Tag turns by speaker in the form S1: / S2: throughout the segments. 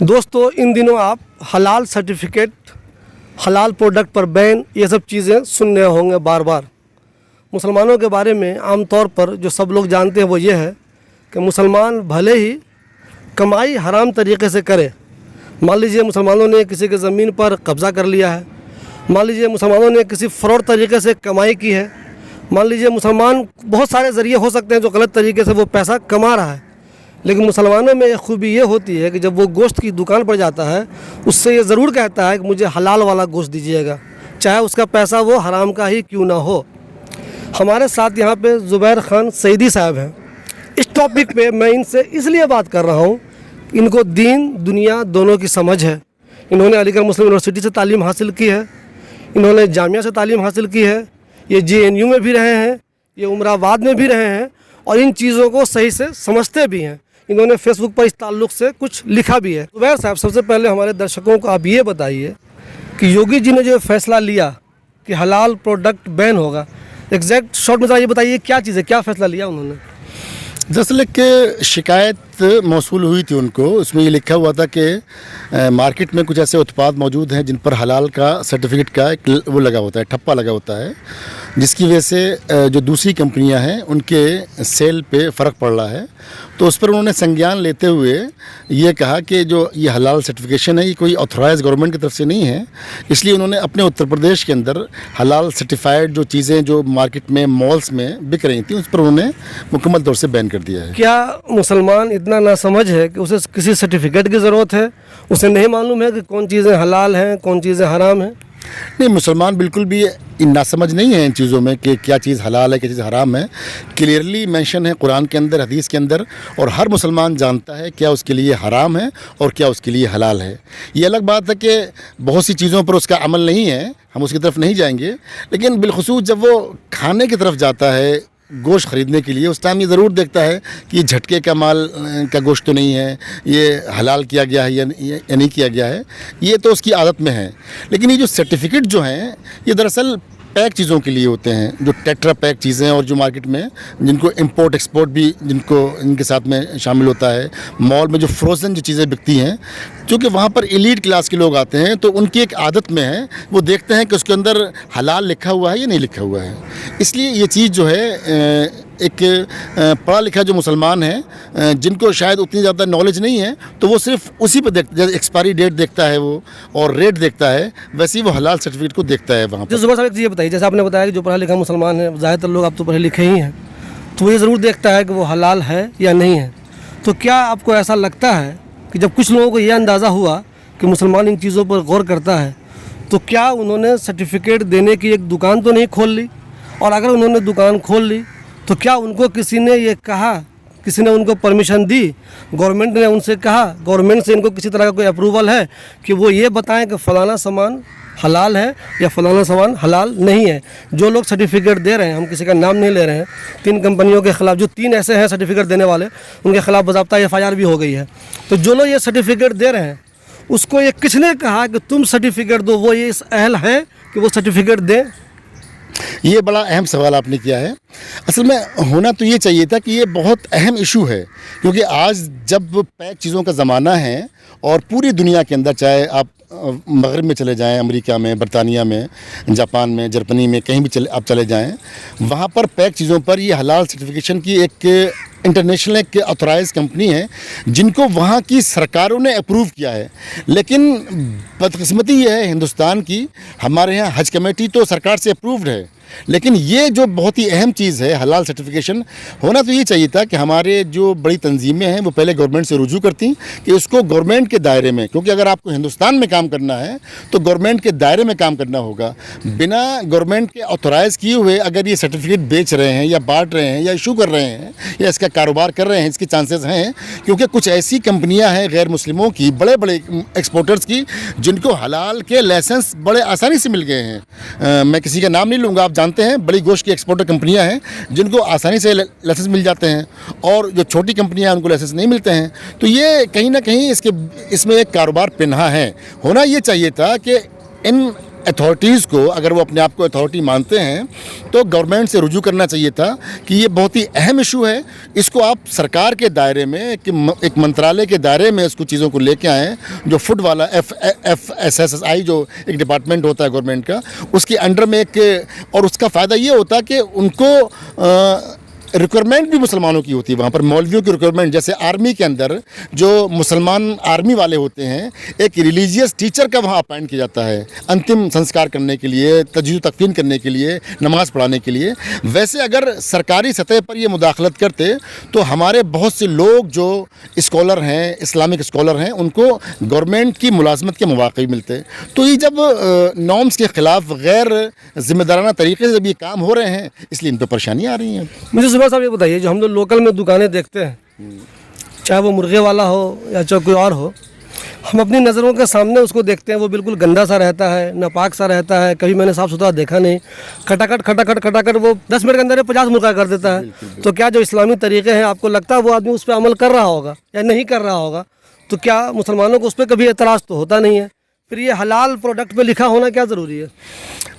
S1: दोस्तों, इन दिनों आप हलाल सर्टिफिकेट, हलाल प्रोडक्ट पर बैन, ये सब चीज़ें सुन रहे होंगे बार बार। मुसलमानों के बारे में आम तौर पर जो सब लोग जानते हैं वो ये है कि मुसलमान भले ही कमाई हराम तरीके से करे। मान लीजिए मुसलमानों ने किसी की ज़मीन पर कब्ज़ा कर लिया है, मान लीजिए मुसलमानों ने किसी फ्रॉड तरीके से कमाई की है, मान लीजिए मुसलमान बहुत सारे ज़रिए हो सकते हैं जो गलत तरीके से वो पैसा कमा रहा है। लेकिन मुसलमानों में एक खूबी ये होती है कि जब वो गोश्त की दुकान पर जाता है उससे ये ज़रूर कहता है कि मुझे हलाल वाला गोश्त दीजिएगा, चाहे उसका पैसा वो हराम का ही क्यों ना हो। हमारे साथ यहाँ पे ज़ुबैर खान सईदी साहब हैं। इस टॉपिक पे मैं इनसे इसलिए बात कर रहा हूँ, इनको दीन दुनिया दोनों की समझ है। इन्होंने अलीगढ़ मुस्लिम यूनिवर्सिटी से तालीम हासिल की है, इन्होंने जामिया से तालीम हासिल की है, ये JNU में भी रहे हैं, ये उमराबाद में भी रहे हैं और इन चीज़ों को सही से समझते भी हैं। इन्होंने फेसबुक पर इस ताल्लुक़ से कुछ लिखा भी है। ज़ुबैर साहब, सबसे पहले हमारे दर्शकों को आप ये बताइए कि योगी जी ने जो फैसला लिया कि हलाल प्रोडक्ट बैन होगा, एग्जैक्ट शॉर्ट में ज़रा ये बताइए क्या चीज़ है, क्या फ़ैसला लिया उन्होंने?
S2: दरअसल एक शिकायत मौसूल हुई थी उनको। उसमें ये लिखा हुआ था कि मार्केट में कुछ ऐसे उत्पाद मौजूद हैं जिन पर हलाल का सर्टिफिकेट का एक वो लगा होता है, ठप्पा लगा होता है, जिसकी वजह से जो दूसरी कंपनियां हैं उनके सेल पे फ़र्क पड़ रहा है। तो उस पर उन्होंने संज्ञान लेते हुए ये कहा कि जो ये हलाल सर्टिफिकेशन है ये कोई ऑथराइज गवर्नमेंट की तरफ से नहीं है, इसलिए उन्होंने अपने उत्तर प्रदेश के अंदर हलाल सर्टिफाइड जो चीज़ें जो मार्केट में मॉल्स में बिक रही थी उस पर उन्होंने मुकम्मल तौर से बैन कर दिया है।
S1: क्या मुसलमान इतना नासमझ है कि उसे किसी सर्टिफिकेट की ज़रूरत है? उसे नहीं मालूम है कि कौन चीज़ें हलाल हैं, कौन चीज़ें हराम हैं?
S2: नहीं, मुसलमान बिल्कुल भी नासमझ नहीं है इन चीज़ों में कि क्या चीज़ हलाल है, क्या चीज़ हराम है। क्लियरली मेंशन है कुरान के अंदर, हदीस के अंदर, और हर मुसलमान जानता है क्या उसके लिए हराम है और क्या उसके लिए हलाल है। ये अलग बात है कि बहुत सी चीज़ों पर उसका अमल नहीं है, हम उसकी तरफ नहीं जाएंगे, लेकिन बिलखुसूस जब वो खाने की तरफ जाता है गोश्त ख़रीदने के लिए, उस टाइम ये ज़रूर देखता है कि ये झटके का माल का गोश्त तो नहीं है, ये हलाल किया गया है या नहीं किया गया है, ये तो उसकी आदत में है। लेकिन ये जो सर्टिफिकेट जो हैं ये दरअसल पैक चीज़ों के लिए होते हैं, जो टेट्रा पैक चीज़ें और जो मार्केट में जिनको इंपोर्ट एक्सपोर्ट भी इनके साथ में शामिल होता है। मॉल में जो फ्रोज़न जो चीज़ें बिकती हैं, क्योंकि वहाँ पर एलीट क्लास के लोग आते हैं तो उनकी एक आदत में है, वो देखते हैं कि उसके अंदर हलाल लिखा हुआ है या नहीं लिखा हुआ है। इसलिए ये चीज़ जो है एक पढ़ा लिखा जो मुसलमान है जिनको शायद उतनी ज़्यादा नॉलेज नहीं है, तो वो सिर्फ उसी पर देखता, जैसे एक्सपायरी डेट देखता है वो और रेट देखता है, वैसे ही वो हलाल सर्टिफिकेट को देखता है वहाँ पर।
S1: ज़ुबैर साहब, ये बताइए, जैसे आपने बताया कि जो पढ़ा लिखा मुसलमान है, ज़्यादातर लोग आप तो पढ़े लिखे ही हैं, तो वो ये ज़रूर देखता है कि वो हलाल है या नहीं है। तो क्या आपको ऐसा लगता है कि जब कुछ लोगों को ये अंदाज़ा हुआ कि मुसलमान इन चीज़ों पर गौर करता है, तो क्या उन्होंने सर्टिफिकेट देने की एक दुकान तो नहीं खोल ली? और अगर उन्होंने दुकान खोल ली तो क्या उनको किसी ने ये कहा, किसी ने उनको परमिशन दी, गवर्नमेंट ने उनसे कहा, गवर्नमेंट से इनको किसी तरह का कोई अप्रूवल है कि वो ये बताएं कि फ़लाना सामान हलाल है या फ़लाना सामान हलाल नहीं है? जो लोग सर्टिफिकेट दे रहे हैं, हम किसी का नाम नहीं ले रहे हैं, 3 कंपनियों के ख़िलाफ़, जो 3 ऐसे हैं सर्टिफिकेट देने वाले, उनके ख़िलाफ़ बाज़ाब्ता FIR भी हो गई है। तो जो लोग ये सर्टिफिकेट दे रहे हैं उसको ये किसने कहा कि तुम सर्टिफिकेट दो, वो ये इस अहल है कि वो सर्टिफिकेट दें?
S2: ये बड़ा अहम सवाल आपने किया है। असल में होना तो ये चाहिए था कि ये बहुत अहम इशू है, क्योंकि आज जब पैक चीज़ों का ज़माना है और पूरी दुनिया के अंदर, चाहे आप मगरब में चले जाएं, अमेरिका में, बरतानिया में, जापान में, जर्मनी में, कहीं भी आप चले जाएं, वहाँ पर पैक चीज़ों पर ये हलाल सर्टिफिकेशन की एक इंटरनेशनल एक ऑथराइज कंपनी है जिनको वहाँ की सरकारों ने अप्रूव किया है। लेकिन बदकिस्मती ये है हिंदुस्तान की, हमारे यहाँ हज कमेटी तो सरकार से अप्रूव्ड है, लेकिन ये जो बहुत ही अहम चीज़ है हलाल सर्टिफिकेशन, होना तो ये चाहिए था कि हमारे जो बड़ी तंजीमें हैं वो पहले गवर्नमेंट से रुजू करती कि उसको गवर्नमेंट के दायरे में, क्योंकि अगर आपको हिंदुस्तान में काम करना है तो गवर्नमेंट के दायरे में काम करना होगा। बिना गवर्नमेंट के ऑथराइज़ किए हुए अगर ये सर्टिफिकेट बेच रहे हैं या बांट रहे हैं या इशू कर रहे हैं या इसका कारोबार कर रहे हैं, इसके चांसेस हैं, क्योंकि कुछ ऐसी कंपनियां हैं गैर मुस्लिमों की, बड़े बड़े एक्सपोर्टर्स की, जिनको हलाल के लाइसेंस बड़े आसानी से मिल गए हैं। मैं किसी का नाम नहीं लूँगा, आप जानते हैं बड़ी गोश्त की एक्सपोर्टर कंपनियां हैं जिनको आसानी से लाइसेंस मिल जाते हैं, और जो छोटी कंपनियां हैं उनको लाइसेंस नहीं मिलते हैं। तो ये कहीं ना कहीं इसमें एक कारोबार पिन्हा है। होना ये चाहिए था कि इन अथॉरिटीज़ को, अगर वो अपने आप को अथॉरिटी मानते हैं, तो गवर्नमेंट से रुजू करना चाहिए था कि ये बहुत ही अहम इशू है, इसको आप सरकार के दायरे में, एक मंत्रालय के दायरे में इसको चीज़ों को लेके आएँ। जो फूड वाला FSSAI जो एक डिपार्टमेंट होता है गवर्नमेंट का, उसके अंडर में एक, और उसका फ़ायदा ये होता है कि उनको रिक्वायरमेंट भी मुसलमानों की होती है। वहाँ पर मौलवियों की रिक्वायरमेंट, जैसे आर्मी के अंदर जो मुसलमान आर्मी वाले होते हैं, एक रिलीजियस टीचर का वहाँ अपॉइंट किया जाता है अंतिम संस्कार करने के लिए, तजहीज़ तकफीन करने के लिए, नमाज पढ़ाने के लिए। वैसे अगर सरकारी सतह पर ये मुदाखलत करते तो हमारे बहुत से लोग जो स्कॉलर हैं, इस्लामिक स्कॉलर हैं, उनको गवर्नमेंट की मुलाजमत के मौक़े मिलते। तो ये जब नॉर्म्स के ख़िलाफ़ गैर ज़िम्मेदाराना तरीके से जब ये काम हो रहे हैं, इसलिए इन पर परेशानियाँ आ रही हैं।
S1: मुझे साहब ये बताइए, जो हम लोग लोकल में दुकानें देखते हैं, चाहे वो मुर्गे वाला हो या चाहे कोई और हो, हम अपनी नज़रों के सामने उसको देखते हैं, वो बिल्कुल गंदा सा रहता है, नापाक सा रहता है, कभी मैंने साफ़ सुथरा देखा नहीं, खटाखट वो 10 मिनट के अंदर 50 मुर्गा कर देता है। तो क्या जो इस्लामी तरीक़े हैं, आपको लगता है वो आदमी उस पर अमल कर रहा होगा या नहीं कर रहा होगा? तो क्या मुसलमानों को उस पर कभी एतराज़ तो होता नहीं है? फिर ये हलाल प्रोडक्ट पे लिखा होना क्या ज़रूरी है?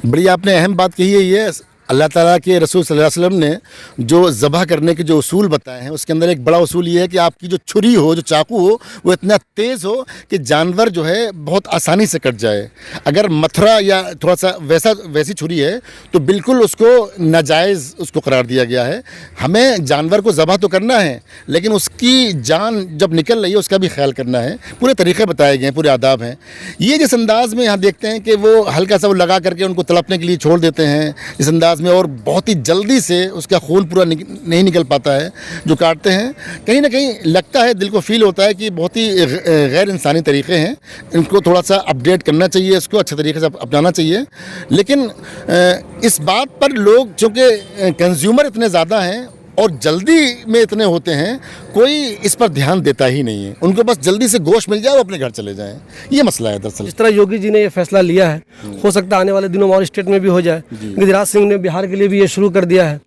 S2: बड़ी आपने अहम बात कही है। ये अल्लाह ताला के रसूल सल्लल्लाहु अलैहि वसल्लम ने जो ज़बह करने के जो उसूल बताए हैं, उसके अंदर एक बड़ा उसूल ये है कि आपकी जो छुरी हो, जो चाकू हो, वो इतना तेज़ हो कि जानवर जो है बहुत आसानी से कट जाए। अगर मथरा या थोड़ा सा वैसी छुरी है तो बिल्कुल उसको नाजायज़ उसको करार दिया गया है। हमें जानवर को ज़बह तो करना है, लेकिन उसकी जान जब निकल रही है उसका भी ख्याल करना है। पूरे तरीक़े बताए गए हैं, पूरे आदाब हैं। ये जिस अंदाज़ में यहाँ देखते हैं कि वो हल्का सा वो लगा करके उनको तड़पने के लिए छोड़ देते हैं इस अंदाज़ में, और बहुत ही जल्दी से उसका खून पूरा नहीं निकल पाता है जो काटते हैं, कहीं ना कहीं लगता है, दिल को फील होता है कि बहुत ही गैर इंसानी तरीक़े हैं। इनको थोड़ा सा अपडेट करना चाहिए, इसको अच्छे तरीके से अपनाना चाहिए। लेकिन इस बात पर लोग, चूँकि कंज्यूमर इतने ज़्यादा हैं और जल्दी में इतने होते हैं, कोई इस पर ध्यान देता ही नहीं है। उनको बस जल्दी से गोश्त मिल जाए, वो अपने घर चले जाएं। ये मसला है दरअसल।
S1: जिस तरह योगी जी ने ये फैसला लिया है, हो सकता है आने वाले दिनों में और स्टेट में भी हो जाए। गिरिराज सिंह ने बिहार के लिए भी ये शुरू कर दिया है।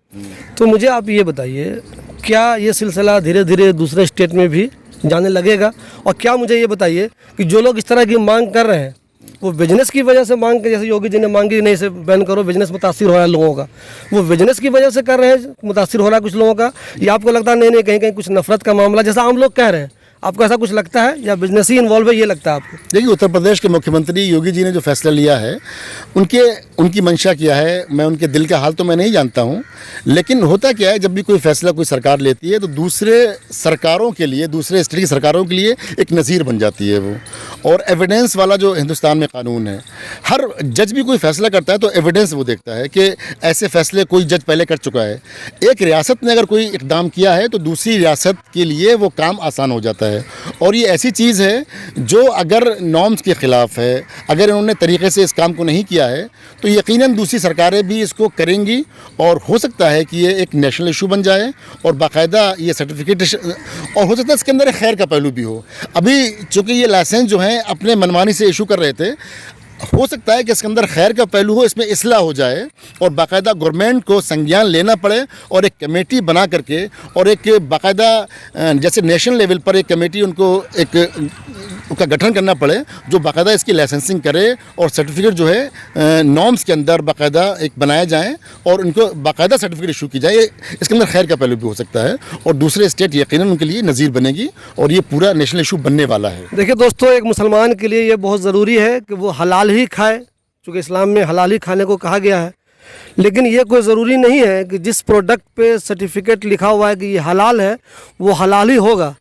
S1: तो मुझे आप ये बताइए, क्या ये सिलसिला धीरे धीरे दूसरे स्टेट में भी जाने लगेगा? और क्या मुझे ये बताइए कि जो लोग इस तरह की मांग कर रहे हैं, वो बिजनेस की वजह से मांग के, जैसे योगी जी ने मांगी नहीं इसे बैन करो, बिजनेस मुतासिर हो रहा है लोगों का, वो बिजनेस की वजह से कर रहे हैं, मुतासिर हो रहा है कुछ लोगों का, या आपको लगता है नहीं कहीं कुछ नफरत का मामला जैसा आम लोग कह रहे हैं? आपको ऐसा कुछ लगता है या बिजनेस ही इन्वॉल्व है, ये लगता है आपको?
S2: देखिए, उत्तर प्रदेश के मुख्यमंत्री योगी जी ने जो फैसला लिया है, उनकी मंशा क्या है, मैं उनके दिल का हाल तो मैं नहीं जानता हूँ। लेकिन होता क्या है, जब भी कोई फैसला कोई सरकार लेती है तो दूसरे सरकारों के लिए, दूसरे स्टेट की सरकारों के लिए एक नज़ीर बन जाती है वो। और एविडेंस वाला जो हिंदुस्तान में कानून है, हर जज भी कोई फैसला करता है तो एविडेंस वो देखता है कि ऐसे फैसले कोई जज पहले कर चुका है। एक रियासत ने अगर कोई इक़दाम किया है तो दूसरी रियासत के लिए वो काम आसान हो जाता है। और ये ऐसी चीज़ है जो अगर नॉर्म्स के ख़िलाफ़ है, अगर इन्होंने तरीक़े से इस काम को नहीं किया है, तो यकीनन दूसरी सरकारें भी इसको करेंगी और हो सकता है कि ये एक नेशनल इशू बन जाए और बाकायदा ये सर्टिफिकेट, और हो सकता है इसके अंदर एक खैर का पहलू भी हो। अभी चूँकि ये लाइसेंस जो हैं अपने मनमानी से इशू कर रहे थे, हो सकता है कि इसके अंदर खैर का पहलू हो, इसमें इस्लाह हो जाए और बाकायदा गवर्नमेंट को संज्ञान लेना पड़े और एक कमेटी बना करके, और एक बाकायदा जैसे नेशनल लेवल पर एक कमेटी उनको उसका गठन करना पड़े जो बाकायदा इसकी लाइसेंसिंग करे और सर्टिफिकेट जो है नॉर्म्स के अंदर बाकायदा एक बनाए जाएँ और उनको बाकायदा सर्टिफिकेट इशू की जाए। इसके अंदर खैर का पहलू भी हो सकता है और दूसरे स्टेट यकीनन उनके लिए नज़ीर बनेगी और ये पूरा नेशनल इशू बनने वाला है।
S1: देखिए दोस्तों, एक मुसलमान के लिए ये बहुत ज़रूरी है कि वो हलाल ही खाए, क्योंकि इस्लाम में हलाल ही खाने को कहा गया है। लेकिन ये कोई ज़रूरी नहीं है कि जिस प्रोडक्ट पे सर्टिफिकेट लिखा हुआ है कि ये हलाल है, वो हलाल ही होगा।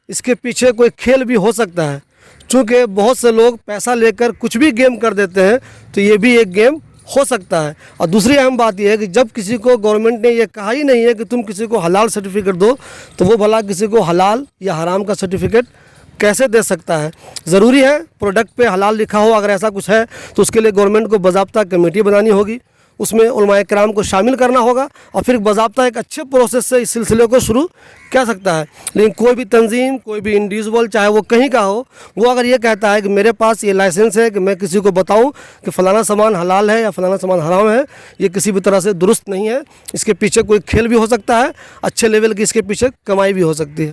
S1: इसके पीछे कोई खेल भी हो सकता है, चूँकि बहुत से लोग पैसा लेकर कुछ भी गेम कर देते हैं, तो ये भी एक गेम हो सकता है। और दूसरी अहम बात यह है कि जब किसी को गवर्नमेंट ने ये कहा ही नहीं है कि तुम किसी को हलाल सर्टिफिकेट दो, तो वो भला किसी को हलाल या हराम का सर्टिफिकेट कैसे दे सकता है? ज़रूरी है प्रोडक्ट पे हलाल लिखा हो, अगर ऐसा कुछ है तो उसके लिए गवर्नमेंट को बाज़ाब्ता कमेटी बनानी होगी, उसमें उलमाए किराम को शामिल करना होगा और फिर बाज़ाब्ता एक अच्छे प्रोसेस से इस सिलसिले को शुरू कर सकता है। लेकिन कोई भी तंजीम, कोई भी इंडिविजुअल, चाहे वो कहीं का हो, वो अगर ये कहता है कि मेरे पास ये लाइसेंस है कि मैं किसी को बताऊं कि फ़लाना सामान हलाल है या फ़लाना सामान हराम है, ये किसी भी तरह से दुरुस्त नहीं है। इसके पीछे कोई खेल भी हो सकता है, अच्छे लेवल की इसके पीछे कमाई भी हो सकती है।